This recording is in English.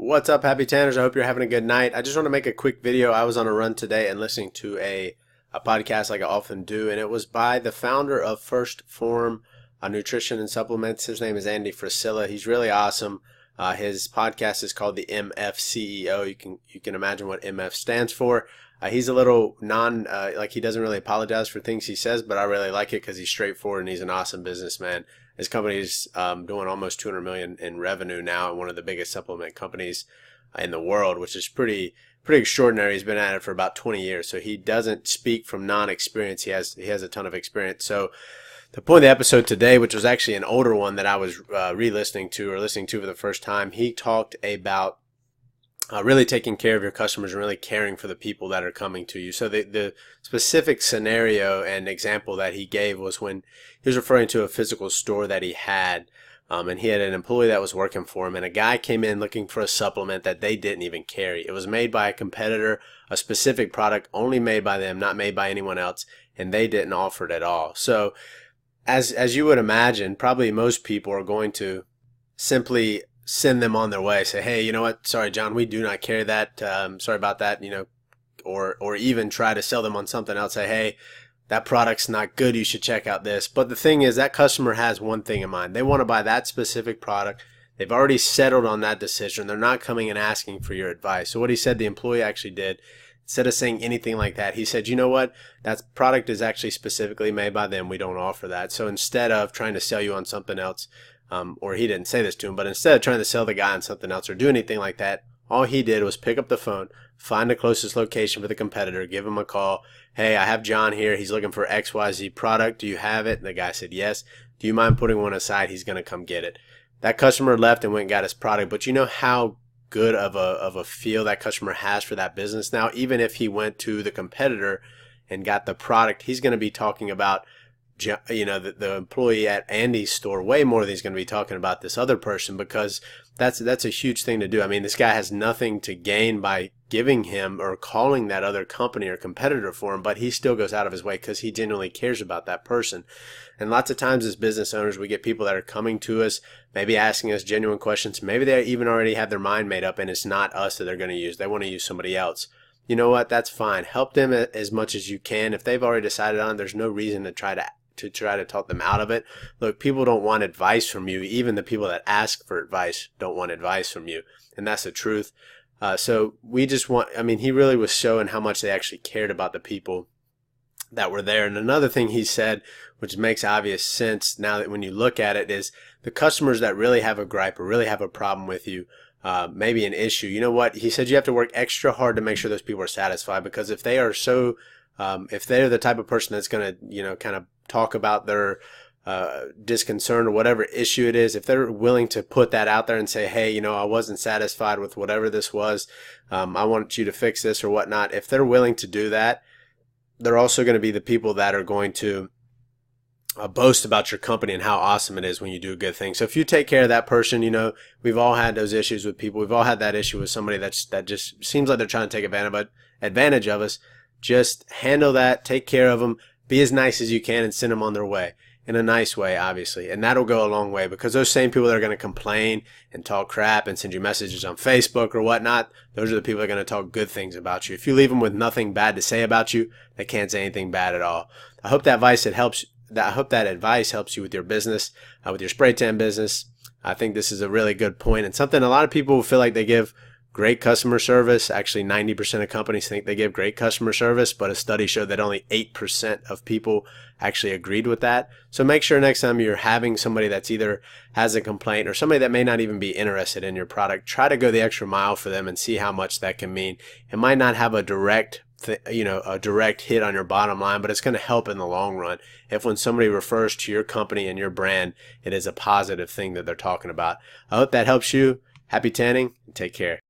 What's up, Happy Tanners? I hope you're having a good night. I just want to make a quick video. I was on a run today and listening to a podcast like I often do, and it was by the founder of First Form Nutrition and Supplements. His name is Andy Frisella. He's really awesome. His podcast is called the MF CEO. You can imagine what MF stands for. He's a little like he doesn't really apologize for things he says, but I really like it because he's straightforward and he's an awesome businessman. His company is doing almost 200 million in revenue now, and one of the biggest supplement companies in the world, which is pretty extraordinary. He's been at it for about 20 years, so he doesn't speak from non-experience. He has a ton of experience. So the point of the episode today, which was actually an older one that I was listening to for the first time, he talked about really taking care of your customers and really caring for the people that are coming to you. So the specific scenario and example that he gave was when he was referring to a physical store that he had, and he had an employee that was working for him, and a guy came in looking for a supplement that they didn't even carry. It was made by a competitor, a specific product only made by them, not made by anyone else, and they didn't offer it at all. So as you would imagine, probably most people are going to simply send them on their way. Say, hey, you know what? Sorry, John, we do not carry that. Sorry about that. Or even try to sell them on something else. Say, hey, that product's not good. You should check out this. But the thing is, that customer has one thing in mind. They want to buy that specific product. They've already settled on that decision. They're not coming and asking for your advice. So what he said the employee actually did, instead of saying anything like that, he said, you know what? That product is actually specifically made by them. We don't offer that. So instead of trying to sell you on something else, or he didn't say this to him, but instead of trying to sell the guy on something else or do anything like that, all he did was pick up the phone, find the closest location for the competitor, give him a call. Hey, I have John here. He's looking for XYZ product. Do you have it? And the guy said, yes. Do you mind putting one aside? He's going to come get it. That customer left and went and got his product, but you know how good of a feel that customer has for that business now. Even if he went to the competitor and got the product, he's going to be talking about the employee at Andy's store way more than he's going to be talking about this other person, because that's a huge thing to do. I mean, this guy has nothing to gain by giving him or calling that other company or competitor for him, but he still goes out of his way because he genuinely cares about that person. And lots of times as business owners, we get people that are coming to us, maybe asking us genuine questions. Maybe they even already have their mind made up and it's not us that they're going to use. They want to use somebody else. You know what? That's fine. Help them as much as you can. If they've already decided on it, there's no reason to try to talk them out of it. Look, people don't want advice from you. Even the people that ask for advice don't want advice from you. And that's the truth. So we just he really was showing how much they actually cared about the people that were there. And another thing he said, which makes obvious sense now that when you look at it, is the customers that really have a gripe or really have a problem with you, maybe an issue. You know what? He said you have to work extra hard to make sure those people are satisfied, because if they are if they're the type of person that's going to, kind of talk about their disconcern or whatever issue it is, if they're willing to put that out there and say, hey, I wasn't satisfied with whatever this was, I want you to fix this or whatnot. If they're willing to do that, they're also going to be the people that are going to boast about your company and how awesome it is when you do a good thing. So if you take care of that person, we've all had those issues with people. We've all had that issue with somebody that just seems like they're trying to take advantage of us. Just handle that, take care of them, be as nice as you can, and send them on their way. In a nice way, obviously. And that'll go a long way, because those same people that are going to complain and talk crap and send you messages on Facebook or whatnot, those are the people that are going to talk good things about you. If you leave them with nothing bad to say about you, they can't say anything bad at all. I hope that advice helps you with your business, with your spray tan business. I think this is a really good point, and something a lot of people feel like they give great customer service. Actually, 90% of companies think they give great customer service, but a study showed that only 8% of people actually agreed with that. So make sure next time you're having somebody that's either has a complaint or somebody that may not even be interested in your product, try to go the extra mile for them and see how much that can mean. It might not have a direct hit on your bottom line, but it's going to help in the long run. If when somebody refers to your company and your brand, it is a positive thing that they're talking about. I hope that helps you. Happy tanning, and take care.